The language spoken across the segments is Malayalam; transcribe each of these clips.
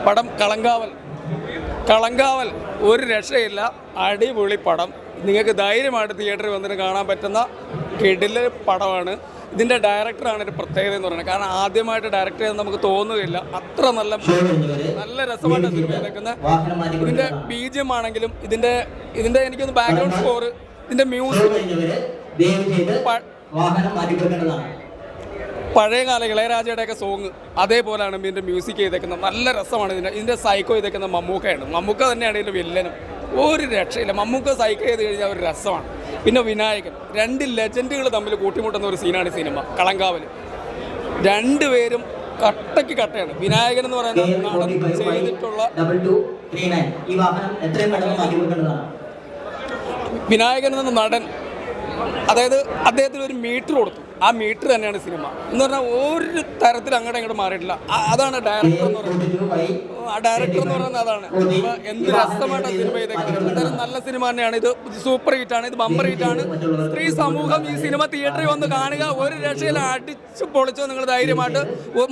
പടം കളങ്കാവൽ ഒരു രക്ഷയില്ല, അടിപൊളി പടം. നിങ്ങൾക്ക് ധൈര്യമായിട്ട് തിയേറ്ററിൽ വന്നിട്ട് കാണാൻ പറ്റുന്ന കിടിലൻ പടമാണ്. ഇതിൻ്റെ ഡയറക്ടറാണ് ഒരു പ്രത്യേകത എന്ന് പറയുന്നത്. കാരണം ആദ്യമായിട്ട് ഡയറക്റ്റ് ചെയ്തെന്ന് നമുക്ക് തോന്നുകയില്ല, അത്ര നല്ല രസമായിട്ട് സിനിമ ചെയ്തേക്കുന്നത്. ഇതിൻ്റെ BGM ആണെങ്കിലും ഇതിൻ്റെ എനിക്കൊന്ന് ബാക്ക്ഗ്രൗണ്ട് സ്കോർ, ഇതിൻ്റെ മ്യൂസിക്, പഴയകാല ഇളയരാജയുടെയൊക്കെ സോങ് അതേപോലെയാണ് ഇതിൻ്റെ മ്യൂസിക് ചെയ്തേക്കുന്നത്. നല്ല രസമാണ്. ഇതിൻ്റെ സൈക്കോ ചെയ്തേക്കുന്ന മമ്മൂക്കയാണ്. മമ്മൂക്ക തന്നെയാണ് ഇതിൻ്റെ വില്ലനും. ഒരു രക്ഷയില്ല. മമ്മൂക്ക സൈക്കോ ചെയ്ത് കഴിഞ്ഞാൽ ഒരു രസമാണ്. പിന്നെ വിനായകൻ, 2 ലെജൻഡുകൾ തമ്മിൽ കൂട്ടിമുട്ടുന്ന ഒരു സീനാണ് ഈ സിനിമ കളങ്കാവൽ. രണ്ടുപേരും കട്ടയ്ക്ക് കട്ടയാണ്. വിനായകൻ എന്ന് പറയുന്നത് നടൻ ചെയ്തിട്ടുള്ള വിനായകൻ എന്ന നടൻ, അതായത് അദ്ദേഹത്തിന് ഒരു മീറ്റർ കൊടുത്തു. ആ മീറ്റർ തന്നെയാണ് സിനിമ എന്ന് പറഞ്ഞാൽ ഒരു തരത്തിൽ അങ്ങോട്ട് ഇങ്ങോട്ട് മാറിയിട്ടില്ല. അതാണ് ഡയറക്ടർ എന്ന് പറയുന്നത്. ആ ഡയറക്ടർ എന്ന് പറയുന്നത് അതാണ്. അപ്പോൾ എന്ത് രസമായിട്ടാണ് സിനിമ ചെയ്തേക്കുന്നത്. എന്തായാലും നല്ല സിനിമ തന്നെയാണ്. ഇത് സൂപ്പർ ഹിറ്റാണ്, ഇത് ബമ്പർ ഹിറ്റാണ്. സ്ത്രീ സമൂഹം ഈ സിനിമ തിയേറ്ററിൽ വന്ന് കാണുക. ഒരു രക്ഷയിൽ അടിച്ച് പൊളിച്ചോ നിങ്ങൾ ധൈര്യമായിട്ട്.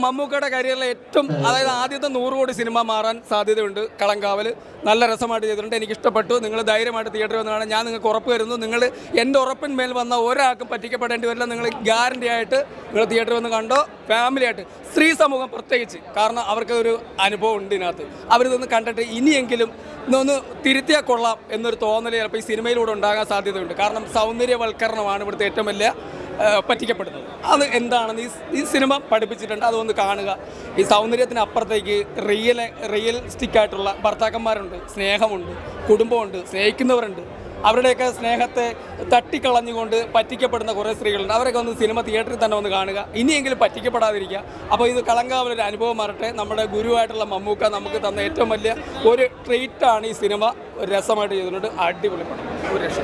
മമ്മൂക്കയുടെ കരിയറിലെ ഏറ്റവും, അതായത് ആദ്യത്തെ 100 കോടി സിനിമ മാറാൻ സാധ്യതയുണ്ട് കളങ്കാവൽ. നല്ല രസമായിട്ട് ചെയ്തിട്ടുണ്ട്, എനിക്ക് ഇഷ്ടപ്പെട്ടു. നിങ്ങൾ ധൈര്യമായിട്ട് തിയേറ്ററിൽ വന്ന് കാണാൻ ഞാൻ നിങ്ങൾക്ക് ഉറപ്പ് തരുന്നു. നിങ്ങൾ എൻ്റെ ഉറപ്പിന്മേൽ വന്ന ഒരാൾക്കും പറ്റിക്കപ്പെടേണ്ടി വരില്ല. നിങ്ങൾ ഗ്യാരണ്ടി ആയിട്ട് നിങ്ങൾ തിയേറ്ററിൽ വന്ന് കണ്ടോ, ഫാമിലി ആയിട്ട്. സ്ത്രീ സമൂഹം പ്രത്യേകിച്ച്, കാരണം അവർക്ക് ഒരു അനുഭവം ഉണ്ട് ഇതിനകത്ത്. അവരിതൊന്ന് കണ്ടിട്ട് ഇനിയെങ്കിലും ഇതൊന്ന് തിരുത്തിയാൽ കൊള്ളാം എന്നൊരു തോന്നൽ ചിലപ്പോൾ ഈ സിനിമയിലൂടെ ഉണ്ടാകാൻ സാധ്യതയുണ്ട്. കാരണം സൗന്ദര്യവൽക്കരണമാണ് ഇവിടുത്തെ ഏറ്റവും വലിയ പറ്റിക്കപ്പെടുന്നത്. അത് എന്താണെന്ന് ഈ സിനിമ പഠിപ്പിച്ചിട്ടുണ്ട്. അതൊന്ന് കാണുക. ഈ സൗന്ദര്യത്തിനപ്പുറത്തേക്ക് റിയലിസ്റ്റിക്കായിട്ടുള്ള ഭർത്താക്കന്മാരുണ്ട്, സ്നേഹമുണ്ട്, കുടുംബമുണ്ട്, സ്നേഹിക്കുന്നവരുണ്ട്. അവരുടെയൊക്കെ സ്നേഹത്തെ തട്ടിക്കളഞ്ഞുകൊണ്ട് പറ്റിക്കപ്പെടുന്ന കുറേ സ്ത്രീകളുണ്ട്. അവരൊക്കെ ഒന്ന് സിനിമ തിയേറ്ററിൽ തന്നെ ഒന്ന് കാണുക. ഇനിയെങ്കിലും പറ്റിക്കപ്പെടാതിരിക്കുക. അപ്പോൾ ഇത് കളങ്കാവലൊരു അനുഭവം മാറട്ടെ. നമ്മുടെ ഗുരുവായിട്ടുള്ള മമ്മൂക്ക നമുക്ക് തന്ന ഏറ്റവും വലിയ ഒരു ട്രീറ്റാണ് ഈ സിനിമ. രസമായിട്ട് ചെയ്തിട്ടുണ്ട്. അടിപൊളി പടം, ഒരു രക്ഷ.